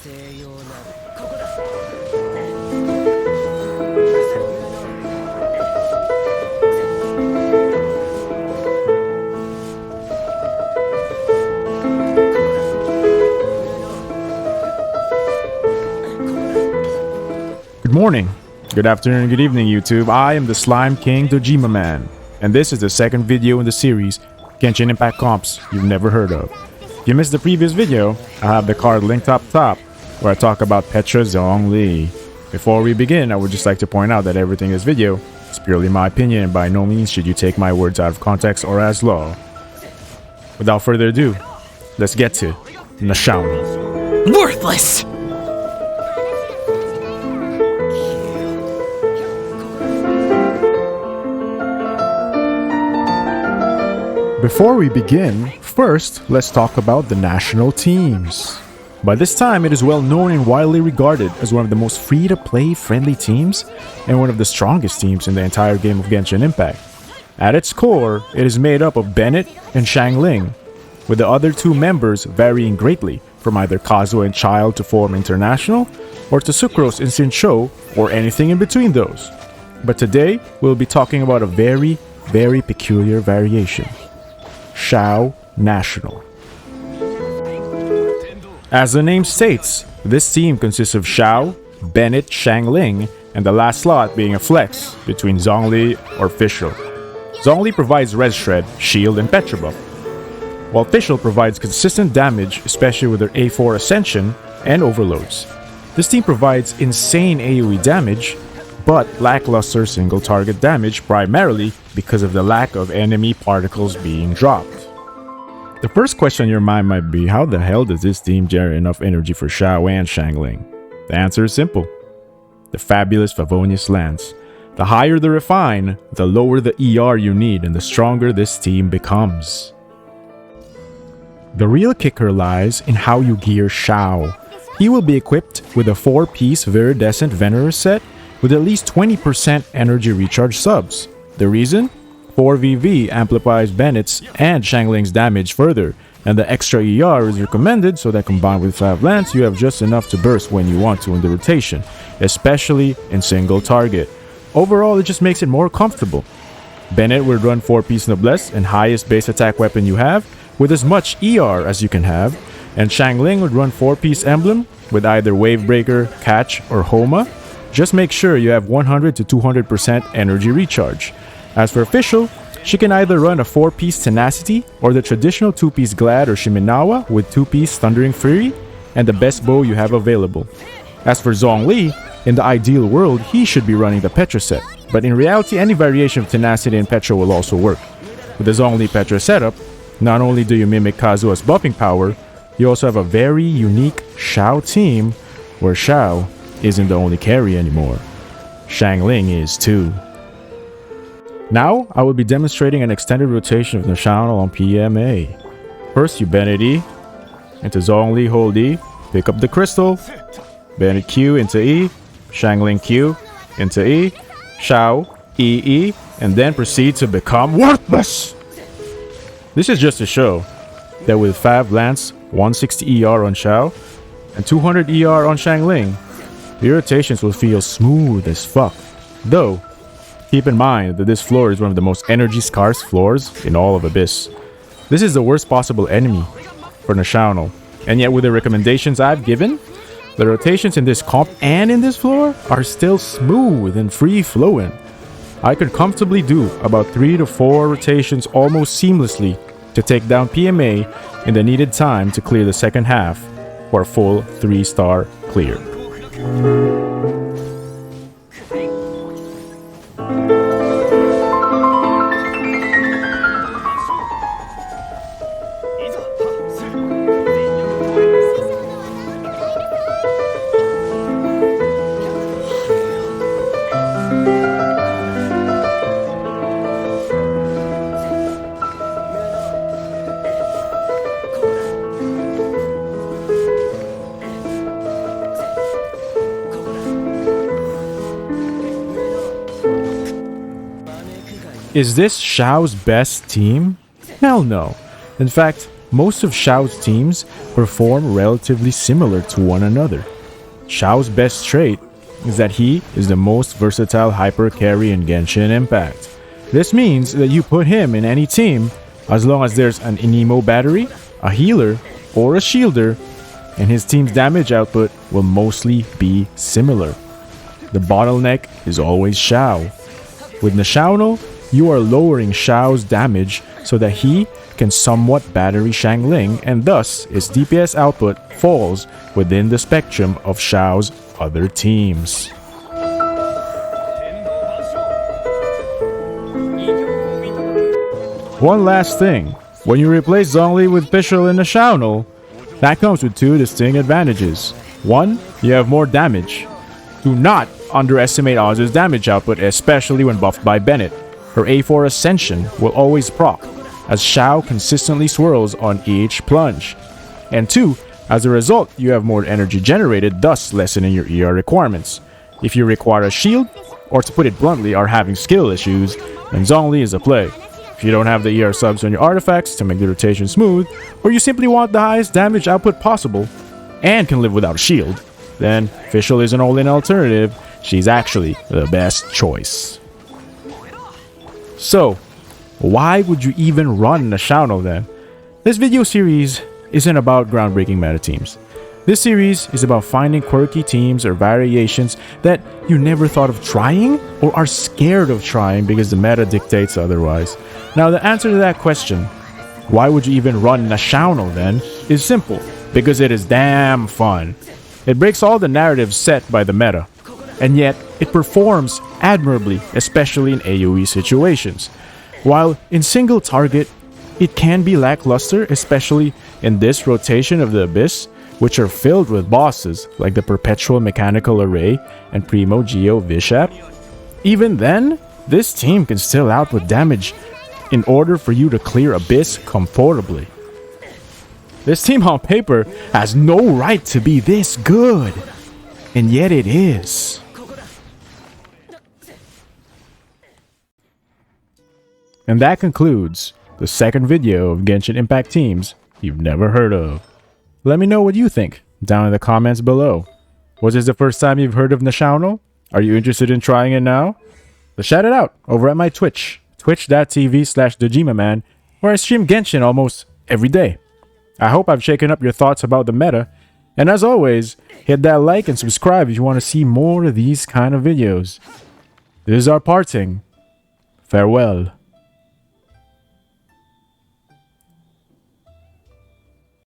Good morning, good afternoon, good evening YouTube. I am the Slime King Dojima Man, and this is the second video in the series Genshin Impact comps you've never heard of. If you missed the previous video, I have the card linked up top where I talk about Petra Zhongli. Before we begin, I would just like to point out that everything in this video is purely my opinion and by no means should you take my words out of context or as law. Without further ado, let's get to Naxiaonal. Worthless! Before we begin, first let's talk about the national teams. By this time, it is well known and widely regarded as one of the most free-to-play friendly teams and one of the strongest teams in the entire game of Genshin Impact. At its core, it is made up of Bennett and Xiangling, with the other two members varying greatly from either Kazuha and Child to form International, or to Sucrose and Xinqiu, or anything in between those. But today, we'll be talking about a very, very peculiar variation. Xiao National. As the name states, this team consists of Xiao, Bennett, Xiangling, and the last slot being a flex between Zhongli or Fischl. Zhongli provides Res Shred, Shield, and Petra buff, while Fischl provides consistent damage, especially with her A4 Ascension and Overloads. This team provides insane AoE damage, but lackluster single target damage primarily because of the lack of enemy particles being dropped. The first question on your mind might be, how the hell does this team generate enough energy for Xiao and Xiangling? The answer is simple. The fabulous Fav Lance. The higher the refine, the lower the ER you need and the stronger this team becomes. The real kicker lies in how you gear Xiao. He will be equipped with a 4-piece Viridescent Venerer set with at least 20% energy recharge subs. The reason? 4VV amplifies Bennett's and Xiangling's damage further, and the extra ER is recommended so that combined with Fav Lance, you have just enough to burst when you want to in the rotation, especially in single target. Overall, it just makes it more comfortable. Bennett would run 4-piece Noblesse and highest base attack weapon you have, with as much ER as you can have, and Xiangling would run 4-piece Emblem with either Wavebreaker, Catch, or Homa. Just make sure you have 100 to 200% energy recharge. As for Fischl, she can either run a 4-piece Tenacity or the traditional 2-piece Glad or Shiminawa with 2-piece Thundering Fury and the best bow you have available. As for Zhongli, in the ideal world, he should be running the Petra set, but in reality any variation of Tenacity and Petra will also work. With the Zhongli Petra setup, not only do you mimic Kazuha's buffing power, you also have a very unique Xiao team where Xiao isn't the only carry anymore. Xiangling is too. Now, I will be demonstrating an extended rotation of Naxiaonal on PMA. First, you Bennett E, into Zhongli hold E, pick up the crystal, Bennett Q into E, Xiangling Q into E, Xiao EE, and then proceed to become worthless! This is just to show that with Fav Lance, 160 ER on Xiao, and 200 ER on Xiangling, the rotations will feel smooth as fuck. Though, keep in mind that this floor is one of the most energy scarce floors in all of Abyss. This is the worst possible enemy for Naxiaonal, and yet with the recommendations I've given, the rotations in this comp and in this floor are still smooth and free-flowing. I could comfortably do about 3 to 4 rotations almost seamlessly to take down PMA in the needed time to clear the second half for a full 3-star clear. Is this Xiao's best team? Hell no. In fact, most of Xiao's teams perform relatively similar to one another. Xiao's best trait is that he is the most versatile hyper carry in Genshin Impact. This means that you put him in any team as long as there's an Inimo battery, a healer, or a shielder, and his team's damage output will mostly be similar. The bottleneck is always Xiao. With Naxiaonal, you are lowering Xiao's damage so that he can somewhat battery Xiangling, and thus its DPS output falls within the spectrum of Xiao's other teams. One last thing, when you replace Zhongli with Fischl and Naxiaonal, that comes with two distinct advantages. One, you have more damage. Do not underestimate Oz's damage output, especially when buffed by Bennett. Her A4 Ascension will always proc, as Xiao consistently swirls on each plunge. And two, as a result, you have more energy generated, thus lessening your ER requirements. If you require a shield, or to put it bluntly, are having skill issues, then Zhongli is a play. If you don't have the ER subs on your artifacts to make the rotation smooth, or you simply want the highest damage output possible, and can live without a shield, then Fischl is an all-in alternative. She's actually the best choice. So, why would you even run Naxiaonal then? This video series isn't about groundbreaking meta teams. This series is about finding quirky teams or variations that you never thought of trying or are scared of trying because the meta dictates otherwise. Now the answer to that question, why would you even run Naxiaonal then, is simple, because it is damn fun. It breaks all the narratives set by the meta, and yet it performs admirably, especially in AoE situations. While in single target, it can be lackluster, especially in this rotation of the Abyss, which are filled with bosses like the Perpetual Mechanical Array and Primo Geo Vishap. Even then, this team can still output damage in order for you to clear Abyss comfortably. This team on paper has no right to be this good, and yet it is. And that concludes the second video of Genshin Impact teams you've never heard of. Let me know what you think down in the comments below. Was this the first time you've heard of Naxiaonal? Are you interested in trying it now? Let's shout it out over at my Twitch, twitch.tv/DejimaMan, where I stream Genshin almost every day. I hope I've shaken up your thoughts about the meta, and as always, hit that like and subscribe if you want to see more of these kind of videos. This is our parting. Farewell.